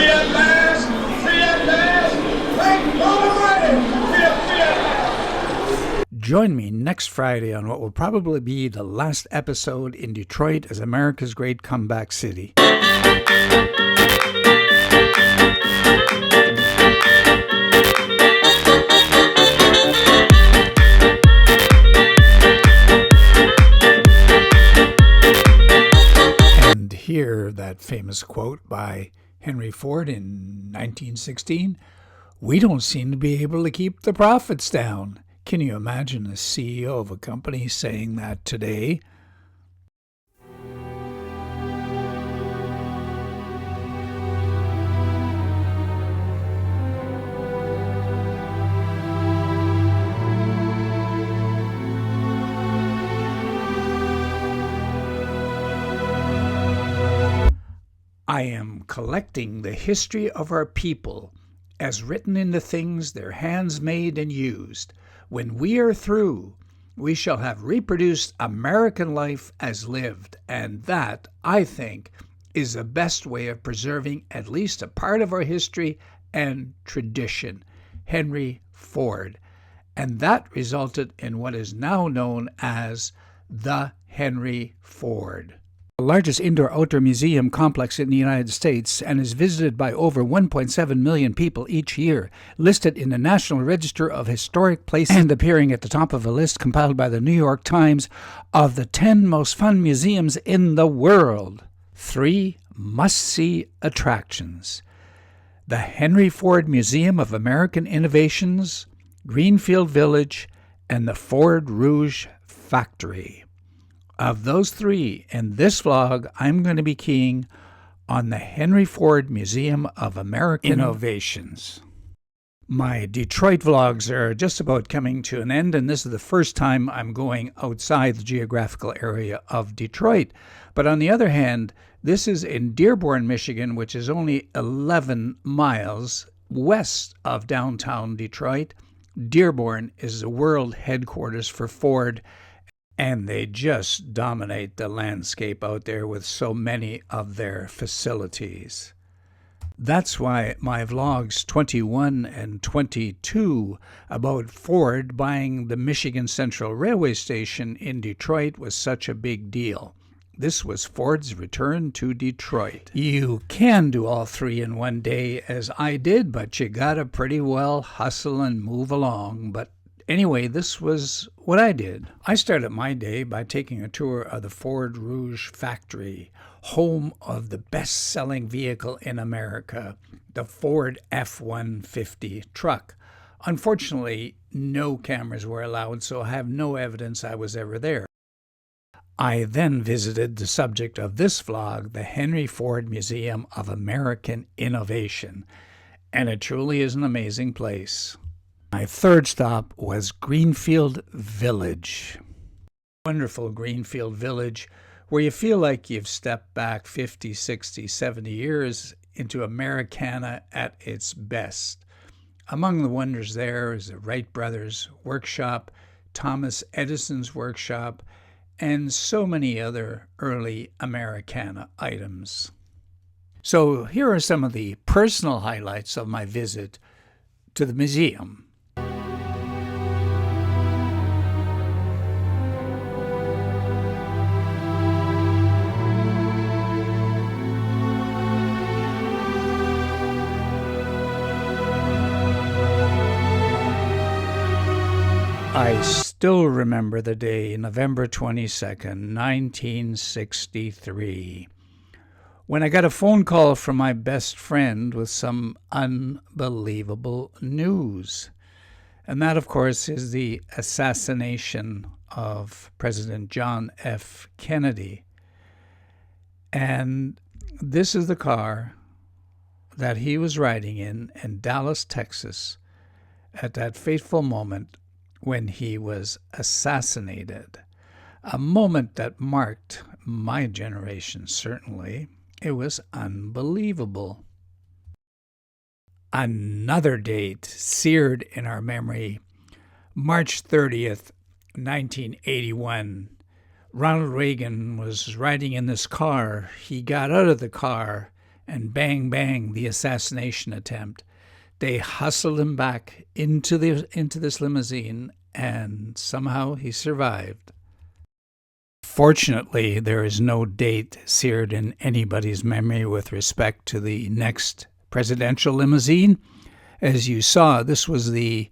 Free at last! Free at last! Thank God Almighty! Free at last! Join me next Friday on what will probably be the last episode in Detroit as America's great comeback city. And hear that famous quote by Henry Ford in 1916, "We don't seem to be able to keep the profits down." Can you imagine the CEO of a company saying that today? I am collecting the history of our people as written in the things their hands made and used. When we are through, we shall have reproduced American life as lived, and that, I think, is the best way of preserving at least a part of our history and tradition. Henry Ford. And that resulted in what is now known as the Henry Ford, the largest indoor-outdoor museum complex in the United States, and is visited by over 1.7 million people each year, listed in the National Register of Historic Places and appearing at the top of a list compiled by the New York Times of the 10 most fun museums in the world. 3 must-see attractions: the Henry Ford Museum of American Innovations, Greenfield Village, and the Ford Rouge Factory. Of those 3, in this vlog, I'm going to be keying on the Henry Ford Museum of American Innovations. My Detroit vlogs are just about coming to an end, and this is the first time I'm going outside the geographical area of Detroit. But on the other hand, this is in Dearborn, Michigan, which is only 11 miles west of downtown Detroit. Dearborn is the world headquarters for Ford, and they just dominate the landscape out there with so many of their facilities. That's why my vlogs 21 and 22 about Ford buying the Michigan Central Railway Station in Detroit was such a big deal. This was Ford's return to Detroit. You can do all 3 in one day, as I did, but you gotta pretty well hustle and move along. But anyway, this was what I did. I started my day by taking a tour of the Ford Rouge Factory, home of the best-selling vehicle in America, the Ford F-150 truck. Unfortunately, no cameras were allowed, so I have no evidence I was ever there. I then visited the subject of this vlog, the Henry Ford Museum of American Innovation, and it truly is an amazing place. My third stop was Greenfield Village. Wonderful Greenfield Village, where you feel like you've stepped back 50, 60, 70 years into Americana at its best. Among the wonders there is the Wright Brothers workshop, Thomas Edison's workshop, and so many other early Americana items. So here are some of the personal highlights of my visit to the museum. I still remember the day, November 22nd, 1963, when I got a phone call from my best friend with some unbelievable news. And that, of course, is the assassination of President John F. Kennedy. And this is the car that he was riding in Dallas, Texas, at that fateful moment when he was assassinated. A moment that marked my generation, certainly. It was unbelievable. Another date seared in our memory, March 30th, 1981. Ronald Reagan was riding in this car. He got out of the car and bang, bang, the assassination attempt. They hustled him back into this limousine, and somehow he survived. Fortunately, there is no date seared in anybody's memory with respect to the next presidential limousine. As you saw, this was the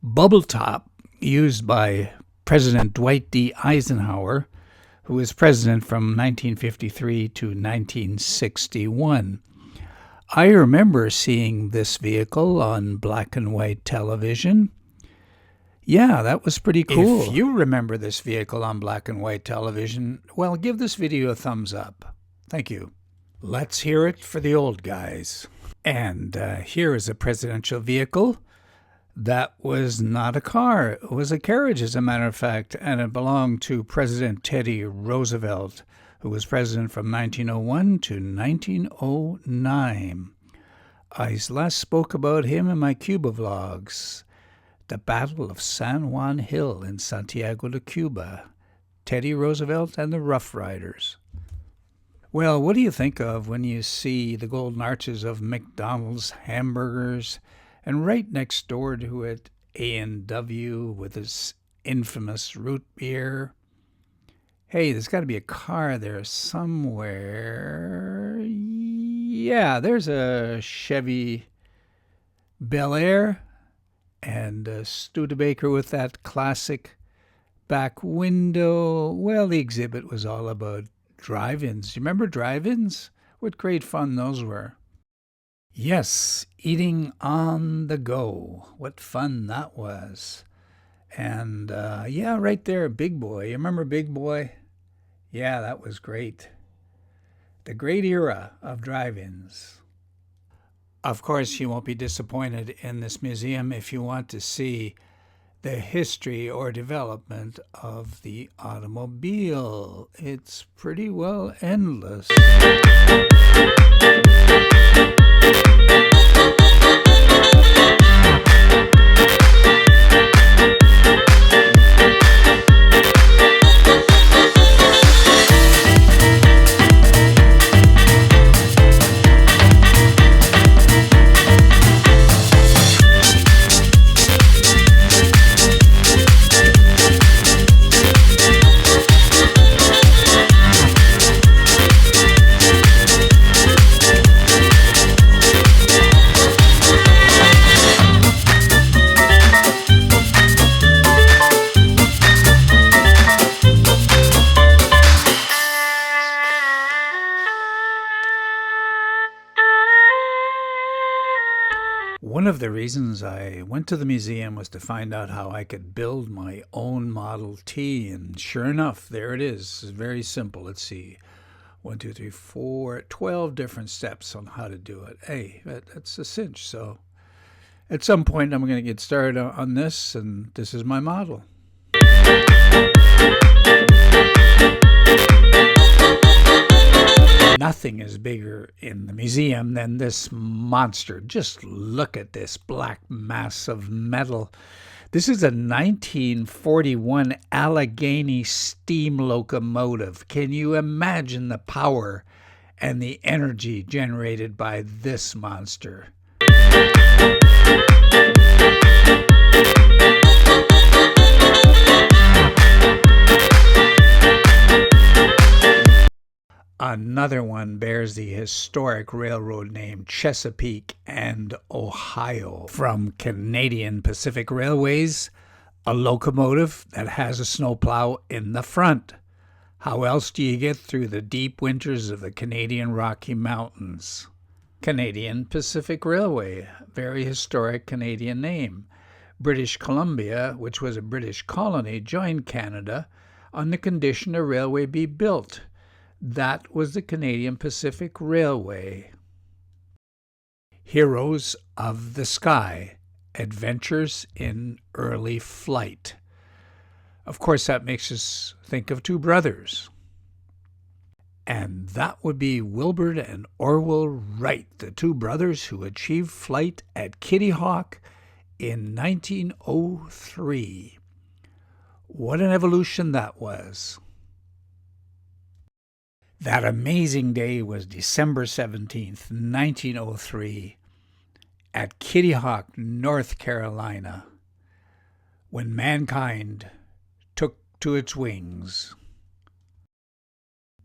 bubble top used by President Dwight D. Eisenhower, who was president from 1953 to 1961. I remember seeing this vehicle on black and white television. Yeah, that was pretty cool. If you remember this vehicle on black and white television, well, give this video a thumbs up. Thank you. Let's hear it for the old guys. And here is a presidential vehicle that was not a car. It was a carriage, as a matter of fact, and it belonged to President Teddy Roosevelt, who was president from 1901 to 1909. I last spoke about him in my Cuba vlogs. The Battle of San Juan Hill in Santiago de Cuba, Teddy Roosevelt and the Rough Riders. Well, what do you think of when you see the golden arches of McDonald's hamburgers, and right next door to it, A&W with its infamous root beer? Hey, there's got to be a car there somewhere. Yeah, there's a Chevy Bel Air. And Studebaker with that classic back window. Well, the exhibit was all about drive-ins. You remember drive-ins? What great fun those were. Yes, eating on the go. What fun that was. And yeah, right there, Big Boy. You remember Big Boy? Yeah, that was great. The great era of drive-ins. Of course, you won't be disappointed in this museum if you want to see the history or development of the automobile. It's pretty well endless. One of the reasons I went to the museum was to find out how I could build my own Model T, and sure enough, there it is. It's very simple. Let's see. 1, 2, 3, 4, 12 different steps on how to do it. Hey, that's a cinch. So at some point, I'm going to get started on this, and this is my model. Nothing is bigger in the museum than this monster. Just look at this black mass of metal. This is a 1941 Allegheny steam locomotive. Can you imagine the power and the energy generated by this monster? Another one bears the historic railroad name Chesapeake and Ohio. From Canadian Pacific Railways, a locomotive that has a snowplow in the front. How else do you get through the deep winters of the Canadian Rocky Mountains? Canadian Pacific Railway, very historic Canadian name. British Columbia, which was a British colony, joined Canada on the condition a railway be built. That was the Canadian Pacific Railway. Heroes of the Sky, Adventures in Early Flight. Of course, that makes us think of two brothers. And that would be Wilbur and Orville Wright, the two brothers who achieved flight at Kitty Hawk in 1903. What an evolution that was. That amazing day was December 17th, 1903, at Kitty Hawk, North Carolina, when mankind took to its wings.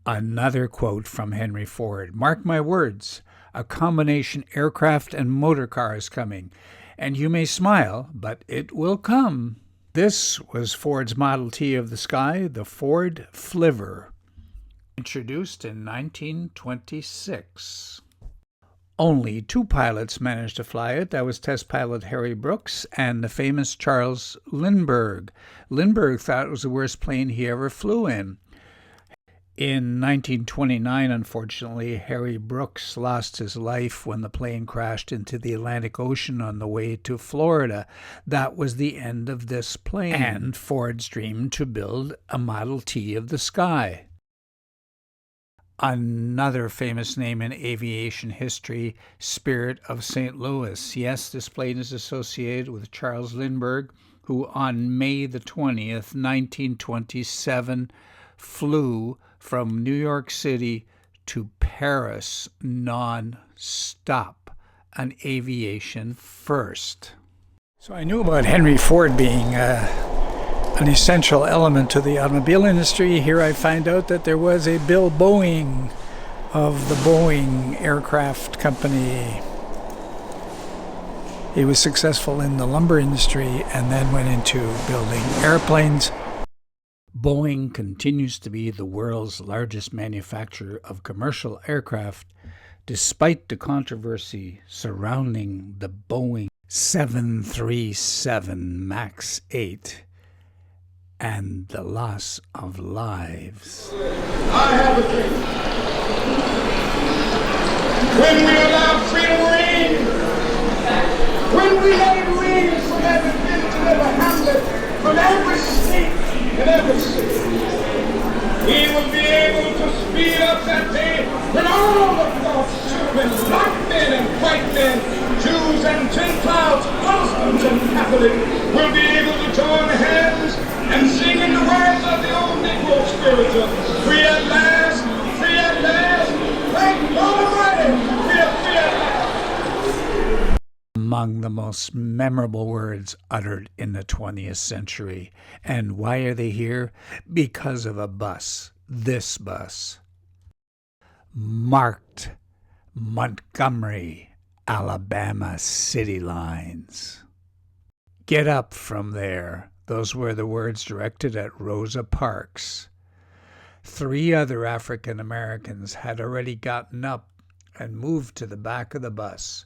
Another quote from Henry Ford. Mark my words, a combination aircraft and motor car is coming, and you may smile, but it will come. This was Ford's Model T of the sky, the Ford Flivver, introduced in 1926. Only 2 pilots managed to fly it. That was test pilot Harry Brooks and the famous Charles Lindbergh. Lindbergh thought it was the worst plane he ever flew in. In 1929, unfortunately, Harry Brooks lost his life when the plane crashed into the Atlantic Ocean on the way to Florida. That was the end of this plane and Ford's dream to build a Model T of the sky. Another famous name in aviation history, Spirit of St. Louis. Yes, this plane is associated with Charles Lindbergh, who on May the 20th, 1927, flew from New York City to Paris non-stop, an aviation first. So I knew about Henry Ford being an essential element to the automobile industry. Here I find out that there was a Bill Boeing of the Boeing Aircraft Company. He was successful in the lumber industry and then went into building airplanes. Boeing continues to be the world's largest manufacturer of commercial aircraft, despite the controversy surrounding the Boeing 737 MAX 8 and the loss of lives. I have a dream. When we allow freedom to reign, when we let it reign from every village and every hamlet, from every state and every city, we will be able to speed up that day when all of God's children, black men and white men, Jews and Gentiles, Protestants and Catholics, will be able to join hands and sing in the words of the old Negro spiritual, free at last, thank God Almighty, free at last. Among the most memorable words uttered in the 20th century. And why are they here? Because of a bus, this bus, marked Montgomery, Alabama city lines. Get up from there. Those were the words directed at Rosa Parks. 3 other African Americans had already gotten up and moved to the back of the bus,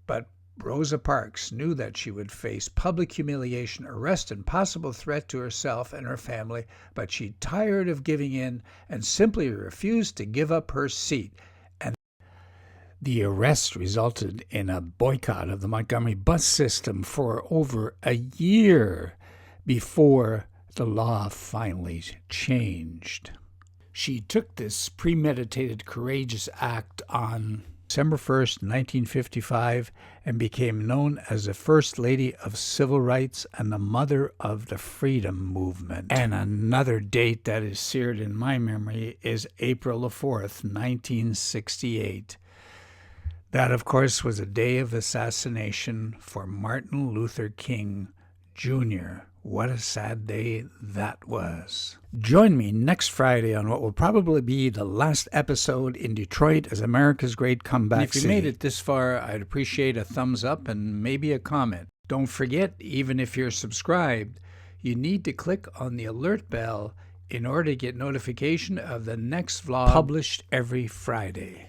but Rosa Parks knew that she would face public humiliation, arrest, and possible threat to herself and her family, but she tired of giving in and simply refused to give up her seat. And the arrest resulted in a boycott of the Montgomery bus system for over a year before the law finally changed. She took this premeditated, courageous act on December 1st, 1955, and became known as the First Lady of Civil Rights and the Mother of the Freedom Movement. And another date that is seared in my memory is April the 4th, 1968. That, of course, was a day of assassination for Martin Luther King Jr. What a sad day that was. Join me next Friday on what will probably be the last episode in Detroit as America's great comeback city. If you made it this far, I'd appreciate a thumbs up and maybe a comment. Don't forget, even if you're subscribed, you need to click on the alert bell in order to get notification of the next vlog published every Friday.